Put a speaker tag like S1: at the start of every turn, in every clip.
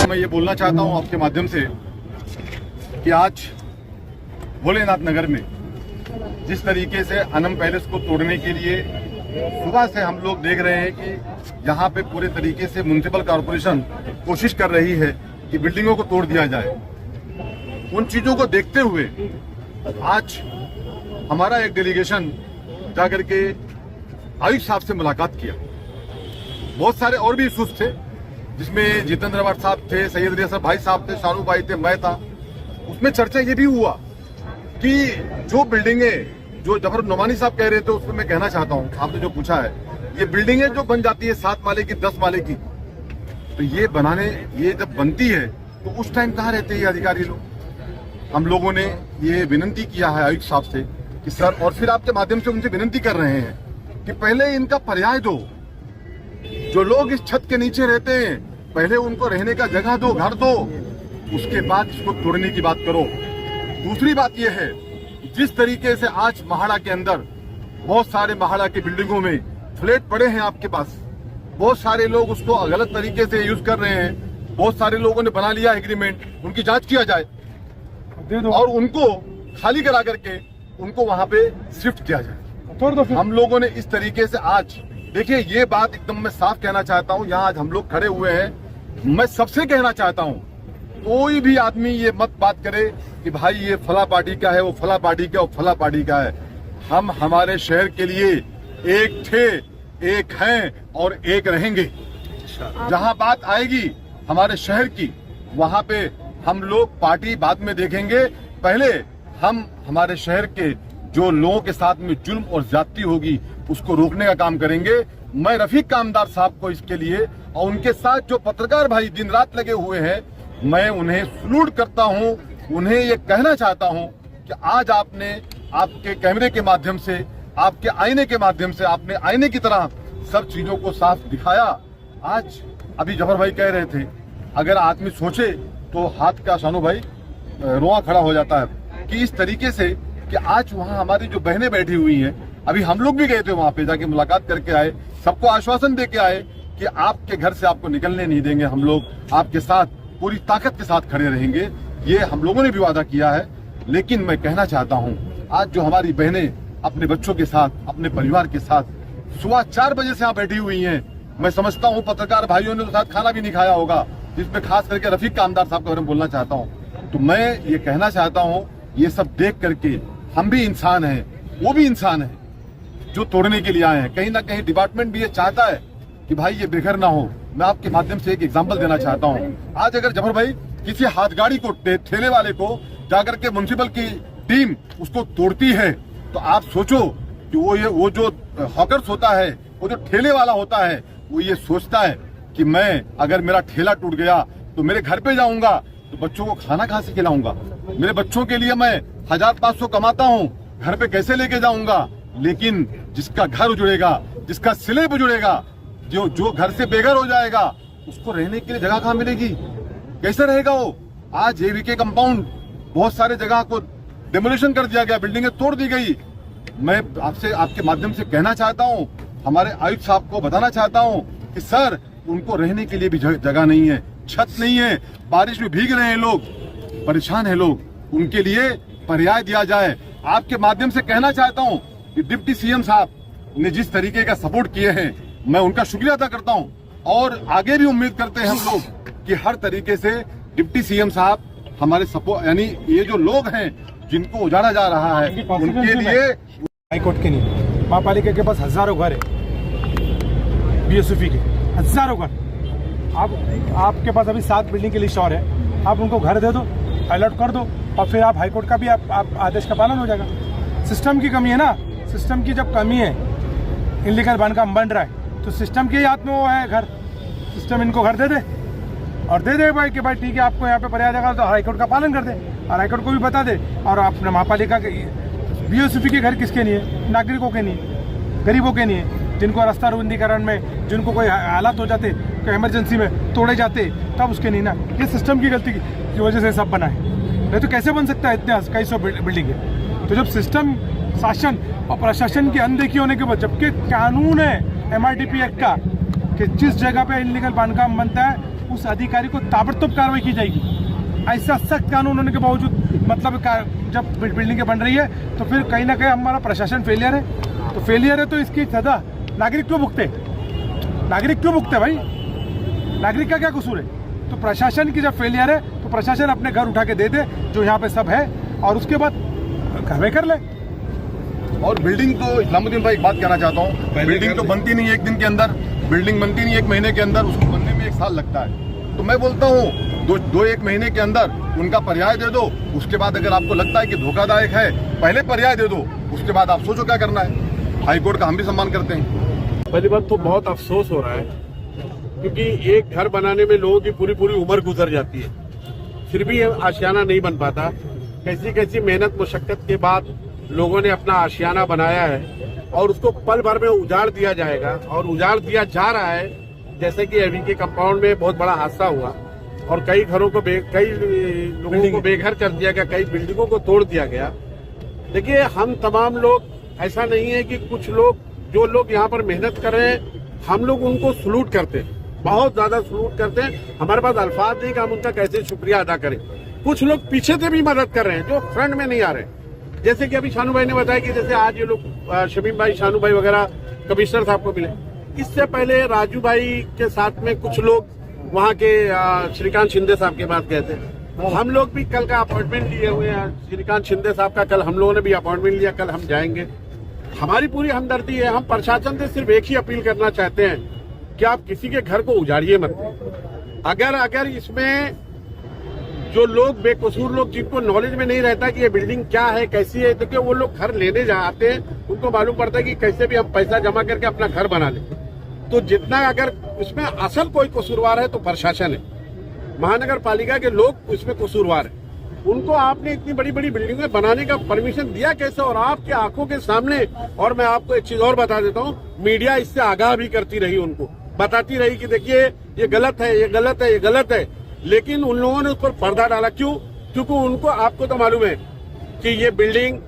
S1: मैं ये बोलना चाहता हूँ आपके माध्यम से कि आज भोलेनाथ नगर में जिस तरीके से अनम पैलेस को तोड़ने के लिए सुबह से हम लोग देख रहे हैं कि यहाँ पे पूरे तरीके से म्युनिसिपल कॉरपोरेशन कोशिश कर रही है कि बिल्डिंगों को तोड़ दिया जाए। उन चीजों को देखते हुए आज हमारा एक डेलीगेशन जाकर के आयुक्त साहब से मुलाकात किया। बहुत सारे और भी इशूज थे जिसमें जितेंद्र अवार साहब थे, सैयद अली असद भाई साहब थे, शानू भाई थे, मैं था। उसमें चर्चा ये भी हुआ कि जो बिल्डिंगें जो जफर नोमानी साहब कह रहे थे उसमें मैं कहना चाहता हूँ, आपने जो पूछा है, ये बिल्डिंगें जो बन जाती है 7 माले की 10 माले की, तो ये जब बनती है तो उस टाइम कहाँ रहते हैं ये अधिकारी लोग। हम लोगों ने ये विनती किया है आयुक्त साहब से कि सर, और फिर आपके माध्यम से उनसे विनती कर रहे हैं कि पहले इनका पर्याय दो। जो लोग इस छत के नीचे रहते हैं पहले उनको रहने का जगह दो, घर दो, उसके बाद इसको तोड़ने की बात करो। दूसरी बात यह है, जिस तरीके से आज महाड़ा के अंदर बहुत सारे महाड़ा की बिल्डिंगों में फ्लैट पड़े हैं आपके पास, बहुत सारे लोग उसको गलत तरीके से यूज कर रहे हैं, बहुत सारे लोगों ने बना लिया एग्रीमेंट, उनकी जांच किया जाए और उनको खाली करा करके उनको वहां पे शिफ्ट किया जाए। हम लोगों ने इस तरीके से आज देखिए, ये बात एकदम मैं साफ कहना चाहता हूँ, यहाँ आज हम लोग खड़े हुए हैं, मैं सबसे कहना चाहता हूँ कोई भी आदमी ये मत बात करे कि भाई ये फला पार्टी का है, वो फला पार्टी का, वो फला पार्टी का है। हम हमारे शहर के लिए एक थे, एक हैं और एक रहेंगे। जहां बात आएगी हमारे शहर की, वहां पे हम लोग पार्टी बाद में देखेंगे। पहले हम हमारे शहर के जो लोगों के साथ में जुल्म और ज्यादती होगी उसको रोकने का काम करेंगे। मैं रफीक कामदार साहब को इसके लिए और उनके साथ जो पत्रकार भाई दिन रात लगे हुए हैं, मैं उन्हें सलूट करता हूं। उन्हें ये कहना चाहता हूं कि आज आपने आपके कैमरे के माध्यम से, आपके आईने के माध्यम से, आपने आईने की तरह सब चीजों को साफ दिखाया। आज अभी जफर भाई कह रहे थे, अगर आदमी सोचे तो हाथ का, शानू भाई, रोआ खड़ा हो जाता है कि इस तरीके से कि आज वहां हमारी जो बहनें बैठी हुई हैं, अभी हम लोग भी गए थे वहां पे, जाके मुलाकात करके आए, सबको आश्वासन दे के आए कि आपके घर से आपको निकलने नहीं देंगे, हम लोग आपके साथ पूरी ताकत के साथ खड़े रहेंगे। ये हम लोगों ने भी वादा किया है। लेकिन मैं कहना चाहता हूं, आज जो हमारी बहनें अपने बच्चों के साथ, अपने परिवार के साथ सुबह 4 बजे से यहाँ बैठी हुई हैं, मैं समझता हूं पत्रकार भाइयों ने तो साथ खाना भी नहीं खाया होगा, जिसमें खास करके रफीक कामदार साहब के बारे में बोलना चाहता हूं। तो मैं ये कहना चाहता हूं, ये सब देख करके हम भी इंसान हैं, वो भी इंसान है जो तोड़ने के लिए आए हैं। कहीं ना कहीं डिपार्टमेंट भी ये चाहता है कि भाई ये बेघर ना हो। मैं आपके माध्यम से एक एग्जांपल देना चाहता हूं। आज अगर जफर भाई किसी हाथ गाड़ी को, ठेले वाले को जाकर के म्युनिसिपल की टीम उसको तोड़ती है, तो आप सोचो कि वो जो हॉकर्स होता है, वो जो ठेले वाला होता है, वो ये सोचता है कि मैं अगर मेरा ठेला टूट गया तो मेरे घर पे जाऊंगा तो बच्चों को खाना कहाँ से खिलाऊंगा, मेरे बच्चों के लिए मैं 1500 कमाता हूँ, घर पे कैसे लेके जाऊंगा। लेकिन जिसका घर उजड़ेगा, जिसका स्लेब उजड़ेगा, जो घर से बेघर हो जाएगा, उसको रहने के लिए जगह कहाँ मिलेगी, कैसे रहेगा वो। आज एवीके कंपाउंड बहुत सारे जगह को डेमोलिशन कर दिया गया, बिल्डिंगें तोड़ दी गई। मैं आपसे, आपके माध्यम से कहना चाहता हूँ, हमारे आयुक्त साहब को बताना चाहता हूँ कि सर, उनको रहने के लिए भी जगह नहीं है, छत नहीं है, बारिश में भीग रहे हैं लोग, परेशान है लोग, उनके लिए पर्याय दिया जाए। आपके माध्यम से कहना चाहता हूँ कि डिप्टी सीएम साहब ने जिस तरीके का सपोर्ट किए हैं, मैं उनका शुक्रिया अदा करता हूं और आगे भी उम्मीद करते हैं हम लोग कि हर तरीके से डिप्टी सीएम साहब हमारे सपोर्ट, यानी ये जो लोग हैं जिनको उजाड़ा जा रहा है, उनके लिए।
S2: हाईकोर्ट के नहीं, महापालिका के पास हजारों घर है, बीएसएफई के हजारों घर। आपके पास अभी 7 बिल्डिंग की लिस्ट और है, आप उनको घर दे दो, अलर्ट कर दो और फिर आप हाईकोर्ट का भी आप आदेश का पालन हो जाएगा। सिस्टम की कमी है ना, सिस्टम की जब कमी है, इनलीगल बांधकाम बन रहा है, तो सिस्टम के हाथ में वो है घर, सिस्टम इनको घर दे दे और दे दे भाई कि भाई ठीक है, आपको यहाँ पे पर्याय देगा तो हाईकोर्ट का पालन कर दे और हाईकोर्ट को भी बता दे। और अपने महापालिका के बीएसएफई के घर किसके नहीं है, नागरिकों के नहीं है, गरीबों के नहीं है, जिनको रास्ता रुंदीकरण में, जिनको कोई हालात हो जाते, कोई इमरजेंसी में तोड़े जाते, तब उसके नहीं ना। ये सिस्टम की गलती की वजह से सब बना है, नहीं तो कैसे बन सकता है, इतने कई सौ बिल्डिंग है। तो जब सिस्टम, शासन और प्रशासन की अनदेखी होने के बाद, जबकि कानून है MRDP एक्ट का कि जिस जगह पे इनलीगल बांधकाम बनता है उस अधिकारी को ताबड़तोड़ कार्रवाई की जाएगी। ऐसा सख्त कानून होने के बावजूद मतलब जब बिल्डिंगें बन रही है तो फिर कहीं ना कहीं हमारा प्रशासन फेलियर है। तो फेलियर है तो इसकी सजा नागरिक क्यों भुगते? नागरिक क्यों भुगते भाई? नागरिक का क्या कसूर है? तो प्रशासन की जब फेलियर है तो प्रशासन अपने घर उठा के दे दे जो यहाँ पे सब है और उसके बाद कार्रवाई कर ले।
S1: और बिल्डिंग तो इस्लामुद्दीन भाई एक बात कहना चाहता हूँ, बिल्डिंग तो बनती नहीं एक दिन के अंदर, बिल्डिंग बनती नहीं एक महीने के अंदर, उसको बनने में 1 साल लगता है। तो मैं बोलता हूँ दो एक महीने के अंदर उनका पर्याय दे दो। उसके बाद अगर आपको लगता है कि धोखादायक है, पहले पर्याय दे दो, उसके बाद आप सोचो क्या करना है। हाईकोर्ट का हम भी सम्मान करते हैं।
S3: पहली बात तो बहुत अफसोस हो रहा है क्योंकि एक घर बनाने में लोगों की पूरी पूरी उम्र गुजर जाती है, फिर भी ये आशियाना नहीं बन पाता। कैसी कैसी मेहनत मुशक्कत के बाद लोगों ने अपना आशियाना बनाया है और उसको पल भर में उजाड़ दिया जाएगा और उजाड़ दिया जा रहा है। जैसे कि अभी के कंपाउंड में बहुत बड़ा हादसा हुआ और कई घरों को कई लोगों को बेघर कर दिया गया, कई बिल्डिंगों को तोड़ दिया गया। देखिए, हम तमाम लोग, ऐसा नहीं है कि कुछ लोग, जो लोग यहाँ पर मेहनत कर रहे हैं, हम लोग उनको सलूट करते हैं, बहुत ज्यादा सलूट करते हैं। हमारे पास अल्फाज नहीं कि हम उनका कैसे शुक्रिया अदा करें। कुछ लोग पीछे से भी मदद कर रहे हैं जो फ्रंट में नहीं आ रहे। जैसे कि अभी शानू भाई ने बताया कि जैसे आज ये लोग शमीम भाई, शानू भाई वगैरह कमिश्नर साहब को मिले। इससे पहले राजू भाई के साथ में कुछ लोग वहाँ के श्रीकांत शिंदे साहब के पास गए थे। हम लोग भी कल का अपॉइंटमेंट लिए हुए हैं श्रीकांत शिंदे साहब का, कल हम लोगों ने भी अपॉइंटमेंट लिया, कल हम जाएंगे। हमारी पूरी हमदर्दी है। हम प्रशासन से सिर्फ एक ही अपील करना चाहते हैं कि आप किसी के घर को उजाड़िए मत। अगर इसमें जो लोग बेकसूर लोग, जिनको नॉलेज में नहीं रहता कि ये बिल्डिंग क्या है, कैसी है, तो क्या वो लोग घर लेने जाते हैं, उनको मालूम पड़ता है कि कैसे भी हम पैसा जमा करके अपना घर बना लें। तो जितना अगर इसमें असल कोई कसूरवार है तो प्रशासन है, महानगर पालिका के लोग इसमें कसूरवार है। उनको आपने इतनी बड़ी बड़ी बिल्डिंगें बनाने का परमिशन दिया कैसे? और आपके आंखों के सामने। और मैं आपको एक चीज और बता देता हूँ, मीडिया इससे आगाह भी करती रही, उनको बताती रही कि देखिए ये गलत है, ये गलत है, ये गलत है। लेकिन उन लोगों ने उस पर पर्दा डाला। क्यों? क्योंकि उनको, आपको तो मालूम है कि ये बिल्डिंग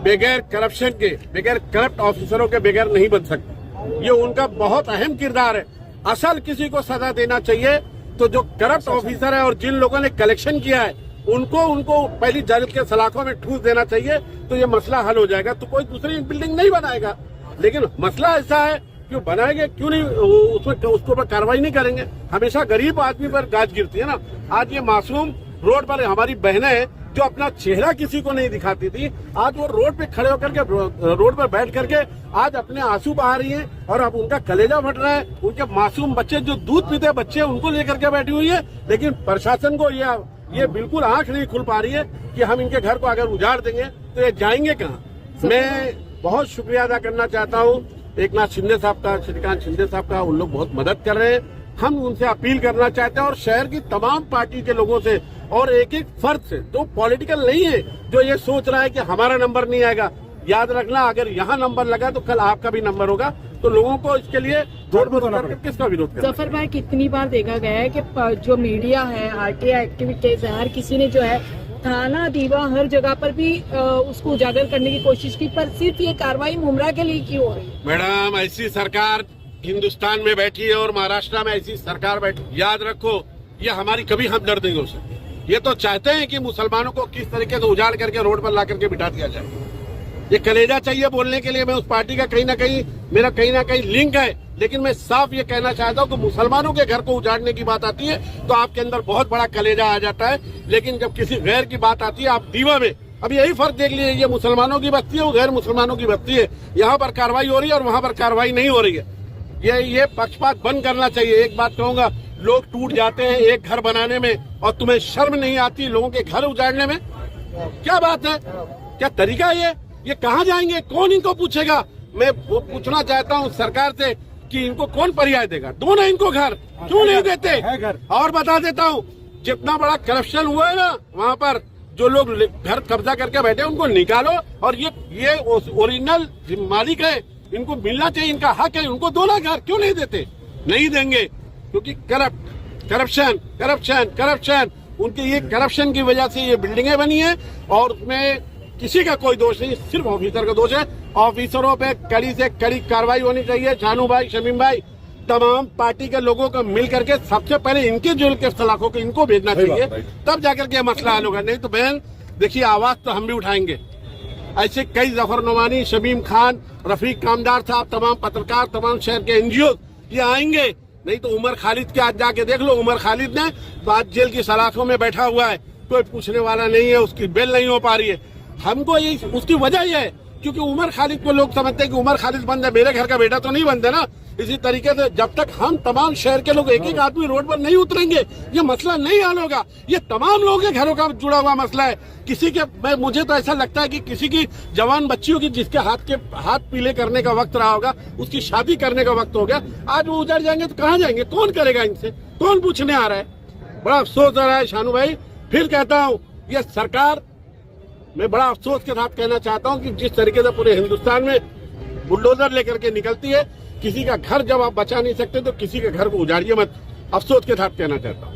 S3: बगैर करप्शन के, बगैर करप्ट ऑफिसरों के बगैर नहीं बन सकती। ये उनका बहुत अहम किरदार है। असल किसी को सजा देना चाहिए तो जो करप्ट ऑफिसर है और जिन लोगों ने कलेक्शन किया है उनको पहली जेल के सलाखों में ठूस देना चाहिए, तो ये मसला हल हो जाएगा। तो कोई दूसरी बिल्डिंग नहीं बनाएगा। लेकिन मसला ऐसा है, क्यों बनाएंगे, क्यों नहीं उसमें उसके ऊपर कार्रवाई नहीं करेंगे? हमेशा गरीब आदमी पर गाज गिरती है ना। आज ये मासूम रोड पर हमारी बहनें जो अपना चेहरा किसी को नहीं दिखाती थी, आज वो रोड पे खड़े होकर के, रोड पर बैठ करके आज अपने आंसू बहा रही हैं और अब उनका कलेजा फट रहा है। उनके मासूम बच्चे जो दूध पीते बच्चे, उनको लेकर के बैठी हुई है। लेकिन प्रशासन को ये बिल्कुल आंख नहीं खुल पा रही है कि हम इनके घर को अगर उजाड़ देंगे तो ये जाएंगे कहाँ। मैं बहुत शुक्रिया अदा करना चाहता हूँ एकनाथ शिंदे साहब का, श्रीकांत शिंदे साहब का। उन लोग बहुत मदद कर रहे हैं। हम उनसे अपील करना चाहते हैं और शहर की तमाम पार्टी के लोगों से और एक एक फर्द से जो पॉलिटिकल नहीं है, जो ये सोच रहा है कि हमारा नंबर नहीं आएगा, याद रखना, अगर यहाँ नंबर लगा तो कल आपका भी नंबर होगा। तो लोगों को इसके लिए रोड पर किसका विरोध करना?
S4: जफर भाई, कितनी बार देखा गया है कि जो मीडिया है, आरटीआई एक्टिविटीज है, हर किसी ने जो है थाना दीवा हर जगह पर भी उसको उजागर करने की कोशिश की, पर सिर्फ ये कार्रवाई मुमरा के लिए क्यों हो रही है?
S3: मैडम, ऐसी सरकार हिंदुस्तान में बैठी है और महाराष्ट्र में ऐसी सरकार बैठी, याद रखो, ये हमारी कभी हमदर्दी नहीं हो सकती। ये तो चाहते हैं कि मुसलमानों को किस तरीके से उजाड़ करके रोड पर ला करके बिठा दिया जाए। ये कलेजा चाहिए बोलने के लिए। मैं उस पार्टी का कहीं ना कहीं लिंक है, लेकिन मैं साफ ये कहना चाहता हूँ कि मुसलमानों के घर को उजाड़ने की बात आती है तो आपके अंदर बहुत बड़ा कलेजा आ जाता है। लेकिन जब किसी गैर की बात आती है, आप दीवा में, अब यही फर्क देख लीजिए, ये मुसलमानों की बस्ती है, वो गैर मुसलमानों की बस्ती है। यहाँ पर कार्रवाई हो रही है और वहाँ पर कार्रवाई नहीं हो रही है। ये पक्षपात बंद करना चाहिए। एक बात कहूंगा, लोग टूट जाते हैं एक घर बनाने में और तुम्हें शर्म नहीं आती लोगों के घर उजाड़ने में? क्या बात है? क्या तरीका है ये कहाँ जाएंगे? कौन इनको पूछेगा? मैं वो पूछना चाहता हूँ सरकार से कि इनको कौन पर्याय देगा? दो ना इनको घर, क्यों नहीं देते? और बता देता हूँ, जितना बड़ा करप्शन हुआ है ना वहाँ पर, जो लोग घर कब्जा करके बैठे उनको निकालो और ये ओरिजिनल मालिक है, इनको मिलना चाहिए, इनका हक है, उनको दो ना घर। क्यों नहीं देते? नहीं देंगे क्योंकि करप्शन उनके ये करप्शन की वजह से ये बिल्डिंगें बनी है और उसमें किसी का कोई दोष नहीं, सिर्फ ऑफिसर का दोष है। ऑफिसरों पे कड़ी से कड़ी कार्रवाई होनी चाहिए। शानू भाई, शमीम भाई, तमाम पार्टी के लोगों को मिल करके सबसे पहले इनके जेल के सलाखों को इनको भेजना चाहिए, तब जाकर के मसला हल होगा। नहीं तो बहन देखिए, आवाज तो हम भी उठाएंगे। ऐसे कई जफर नोमानी, शमीम खान, रफीक कामदार साहब, तमाम पत्रकार, तमाम शहर के एनजीओ ये आएंगे। नहीं तो उमर खालिद के आज जाके देख लो, उमर खालिद ने बाद जेल की सलाखों में बैठा हुआ है, कोई पूछने वाला नहीं है, उसकी बेल नहीं हो पा रही है। हमको ये उसकी वजह यह है क्योंकि उमर खालिद को लोग समझते हैं कि उमर खालिद बंद है, मेरे घर का बेटा तो नहीं बंद है ना। इसी तरीके से जब तक हम तमाम शहर के लोग एक एक आदमी रोड पर नहीं उतरेंगे, ये मसला नहीं हल होगा। ये तमाम लोगों के घरों का जुड़ा हुआ मसला है। किसी के, मुझे तो ऐसा लगता है कि किसी की जवान बच्चियों की जिसके हाथ पीले करने का वक्त रहा होगा, उसकी शादी करने का वक्त हो गया, आज वो उजड़ जाएंगे तो कहाँ जाएंगे? कौन करेगा इनसे? कौन पूछने आ रहा है? बड़ा अफसोस हो रहा है शानू भाई। फिर कहता हूँ, ये सरकार, मैं बड़ा अफसोस के साथ कहना चाहता हूँ कि जिस तरीके से पूरे हिंदुस्तान में बुलडोजर लेकर के निकलती है, किसी का घर जब आप बचा नहीं सकते तो किसी के घर को उजाड़िए मत। अफसोस के साथ कहना चाहता हूँ।